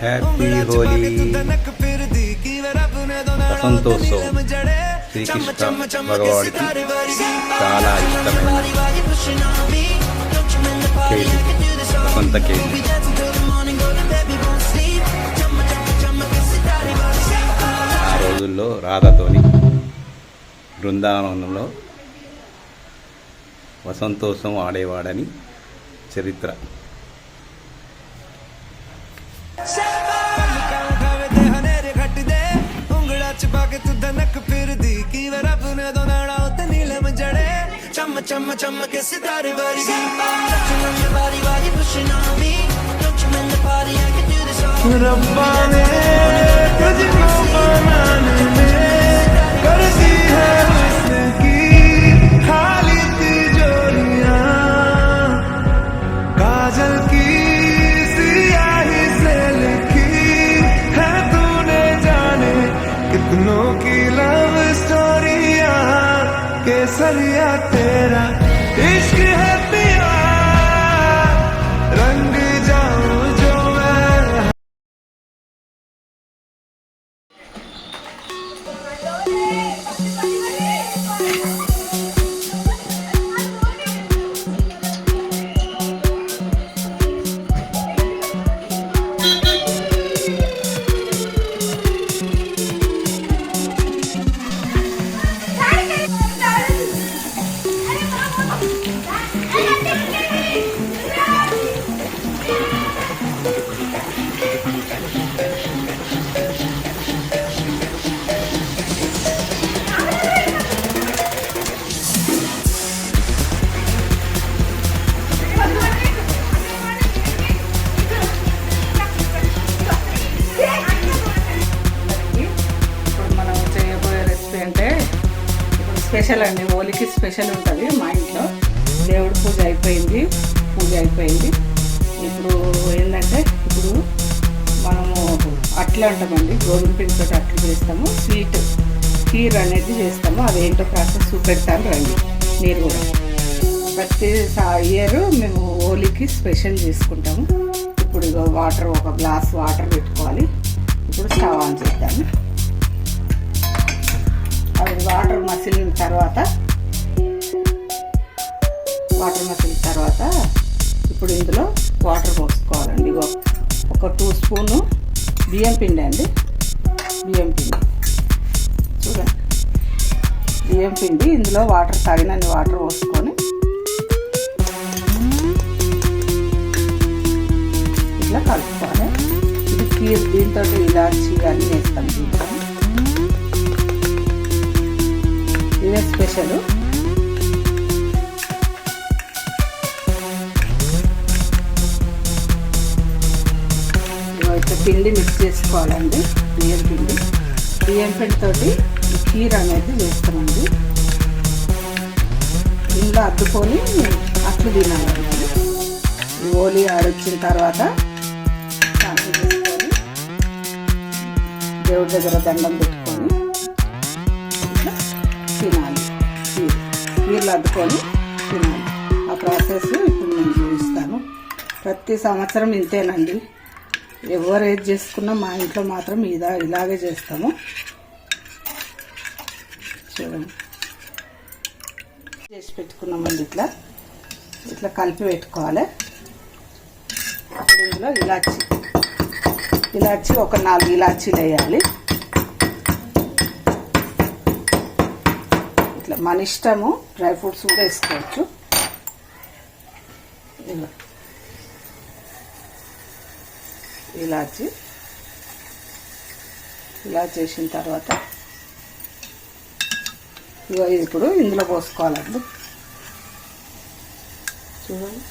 Happy Holi వసంతోత్సవం Srikrishna భగవాడికి చాలా ఇష్టమైన KG వసంత KG. ఆ రోజుల్లో రాధతోని బృందావనంలో వసంతోత్సవం ఆడేవాడని చరిత్ర. चम चम चम के सितारे वर्गी बारी बारी pushing on me don't you mind the party I can do this all रब्बा ने तुझको बनाने में कर दी है हुस्न की खाली तिजोरियां काजल की सियाही से लिखी है तूने जाने कितनों की लव स्टोरियां केसरिया तेरा इश्क है पिया रंग जाऊं जो मैं. స్పెషల్ అండి, హోలీకి స్పెషల్ ఉంటుంది మా ఇంట్లో. దేవుడి పూజ అయిపోయింది, ఇప్పుడు ఏంటంటే ఇప్పుడు మనము అట్లా అంటామండి, గోధుమ పిండితో అట్లు చేస్తాము, స్వీట్ కీర్ అనేది చేస్తాము. అదేంటో ప్రాసెస్ చూపెడతాను రండి మీరు కూడా. ప్రతి ఇయర్ మేము హోలీకి స్పెషల్ చేసుకుంటాము. ఇప్పుడు వాటర్, ఒక గ్లాస్ వాటర్ పెట్టుకోవాలి. ఇప్పుడు స్టవ్ ఆన్ చేద్దాము. అది వాటర్ మసిలిన తర్వాత ఇప్పుడు ఇందులో వాటర్ పోసుకోవాలండి. ఒక 2 స్పూను బియ్యం పిండి అండి, చూడండి, బియ్యం పిండి. ఇందులో వాటర్ తగినన్ని వాటర్ పోసుకొని ఇట్లా కలుపుకోవాలి. ఇది కీర్, దీంతో ఇలాచి అన్నీ వేస్తాం. దీంట్లో ఇదే స్పెషల్. అయితే పిండి మిక్స్ చేసుకోవాలండి. బియ్యం పిండితోటి కీర్ అనేది చేస్తామండి. ఇంట్లో అద్దుకొని అట్లు తినాలండి. హోలీ ఆడొచ్చిన తర్వాత దేవుడి దగ్గర దండం పెట్టుకొని తినాలి. కీర్లు అద్దుకొని తినాలి. ఆ ప్రాసెస్ ఇప్పుడు నేను చూపిస్తాను. ప్రతి సంవత్సరం ఇంతేనండి. ఎవరు ఏది చేసుకున్నా మా ఇంట్లో మాత్రం ఇలాగే చేస్తాము. చూడండి, చేసి పెట్టుకున్నామండి. ఇట్లా కలిపి పెట్టుకోవాలి. అప్పుడు ఇందులో ఇలాచి ఒక 4 ఇలాచీలు వేయాలి. ఇట్లా మన ఇష్టము, డ్రై ఫ్రూట్స్ కూడా వేసుకోవచ్చు. ఇలాచి వేసిన తర్వాత ఇప్పుడు ఇందులో పోసుకోవాలండి. చూడండి,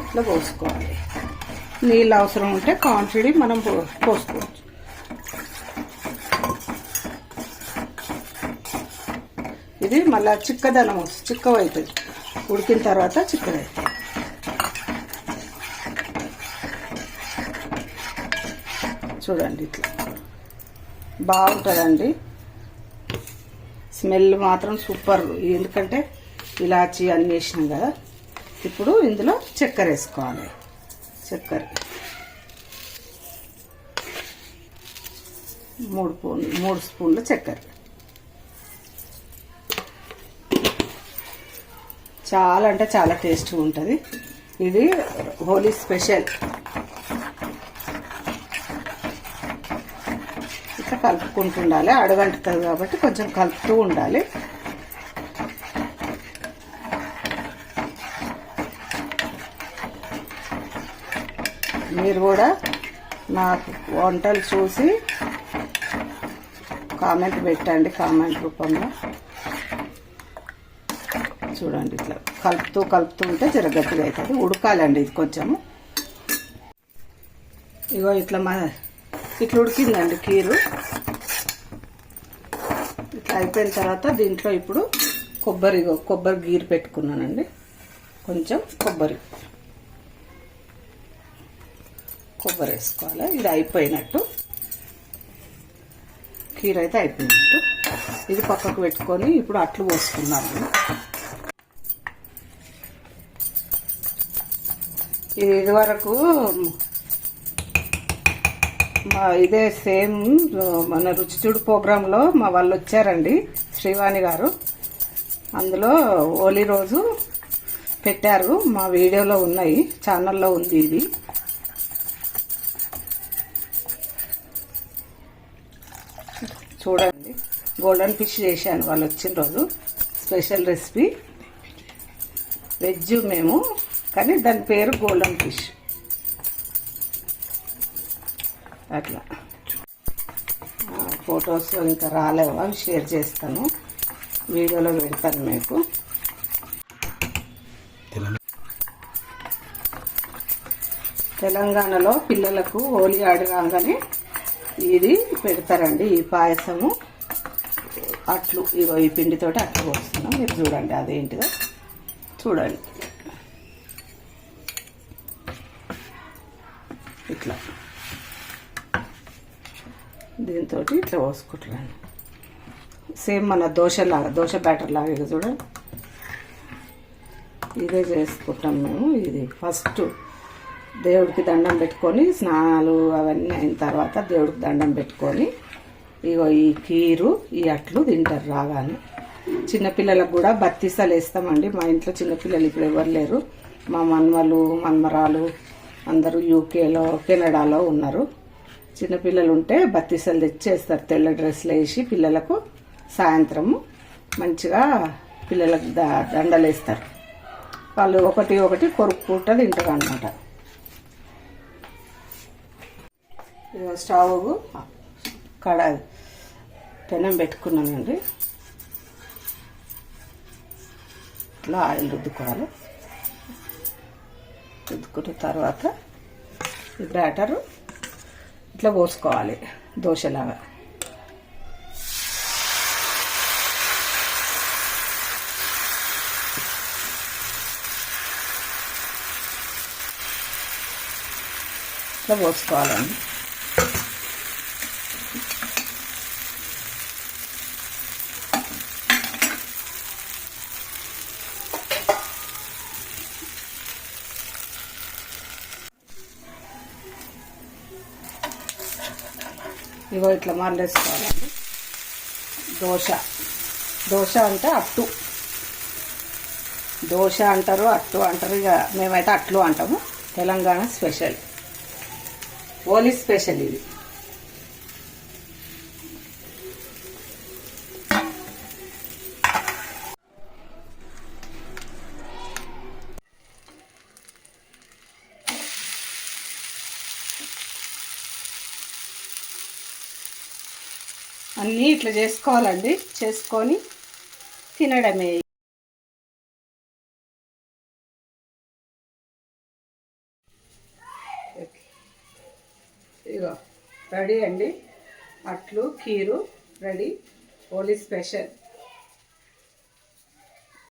ఇట్లా పోసుకోవాలి. నీళ్ళు అవసరం ఉంటే క్వాంటిటీ మనం పోసుకోవచ్చు. ఇది మళ్ళీ చిక్కవైతుంది, ఉడికిన తర్వాత చిక్కదవుతుంది. చూడండి, ఇట్లా బాగుంటుందండి. స్మెల్ మాత్రం సూపర్. ఎందుకంటే ఇలాచి అన్నీ వేసినాం కదా, ఇప్పుడు ఇందులో చక్కెర వేసుకోవాలి. చక్కెర 3 స్పూన్ల చక్కెర. చాలా అంటే చాలా టేస్ట్గా ఉంటుంది. ఇది హోలీ స్పెషల్. ఇట్లా కలుపుకుంటూ ఉండాలి. అడుగంటుతుంది కాబట్టి కొంచెం కలుపుతూ ఉండాలి. మీరు కూడా నా వంటలు చూసి కామెంట్ పెట్టండి. కామెంట్ రూపంలో చూడండి. ఇట్లా కలుపుతూ ఉంటే జర గట్టిగా అవుతుంది. ఉడకాలండి ఇది కొంచెము. ఇగో ఇట్లా ఉడికిందండి కీరు. ఇట్లా అయిపోయిన తర్వాత దీంట్లో ఇప్పుడు కొబ్బరి గీరు పెట్టుకున్నానండి. కొంచెం కొబ్బరి వేసుకోవాలి. ఇది అయిపోయినట్టు, కీర అయితే అయిపోయినట్టు. ఇది పక్కకు పెట్టుకొని ఇప్పుడు అట్లు పోసుకున్నాము. ఇది వరకు ఇదే సేమ్ మన రుచి చూడు ప్రోగ్రాంలో మా వాళ్ళు వచ్చారండి, శ్రీవాణి గారు. అందులో హోలీ రోజు పెట్టారు. మా వీడియోలో ఉన్నాయి, ఛానల్లో ఉంది. ఇది చూడండి. గోల్డెన్ ఫిష్ చేశాను వాళ్ళు వచ్చిన రోజు. Special recipe. వెజ్ మేము, కానీ దాని పేరు గోల్డెన్ ఫిష్. అట్లా ఫొటోస్ ఇంకా రాలేవు, అవి షేర్ చేస్తాను, వీడియోలో పెడతాను మీకు. తెలంగాణలో పిల్లలకు హోలీ ఆడి రాగానే ఇది పెడతారండి, ఈ పాయసము. అట్లు ఇగో ఈ పిండితోటి అట్లు పోస్తున్నాం. మీరు చూడండి అదేంటిదో చూడండి. ఇట్లా దీంతో ఇట్లా పోసుకుంటున్నాను. సేమ్ మన దోశ బ్యాటర్ లాగా. ఇక చూడండి, ఇదే చేసుకుంటాం మేము. ఇది ఫస్ట్ దేవుడికి దండం పెట్టుకొని, స్నానాలు అవన్నీ అయిన తర్వాత దేవుడికి దండం పెట్టుకొని ఇగో ఈ కీరు, ఈ అట్లు తింటారు రాగానే. చిన్నపిల్లలకు కూడా బత్తీసాలు వేస్తామండి. మా ఇంట్లో చిన్నపిల్లలు ఇప్పుడు ఎవరు లేరు. మా మన్మరాలు అందరూ యూకేలో, కెనడాలో ఉన్నారు. చిన్నపిల్లలు ఉంటే బత్తీసాలు తెచ్చేస్తారు. తెల్ల డ్రెస్సులు వేసి పిల్లలకు సాయంత్రము మంచిగా పిల్లలకు దండలు వేస్తారు. వాళ్ళు ఒకటి కొరుక్కుంటూ తింటారు అన్నమాట. స్టవ్ పెనం పెట్టుకున్నానండి. ఇట్లా ఆయిల్ రుద్దుకోవాలి. రుద్దుకున్న తర్వాత ఈ బ్యాటరు ఇట్లా పోసుకోవాలి దోశలాగా. ఇట్లా పోసుకోవాలండి. ఇగో ఇట్లా మరలేసుకోవాలండి. దోశ అంటే అట్టు. దోశ అంటారు, అట్టు అంటారు. ఇక మేమైతే అట్లు అంటాము. తెలంగాణ స్పెషల్, హోలీ స్పెషల్ ఇది. అన్నీ ఇట్లా చేసుకోవాలండి. చేసుకొని తినడమే. ఇగో రెడీ అండి, అట్లు కీరు రెడీ. హోలీ స్పెషల్.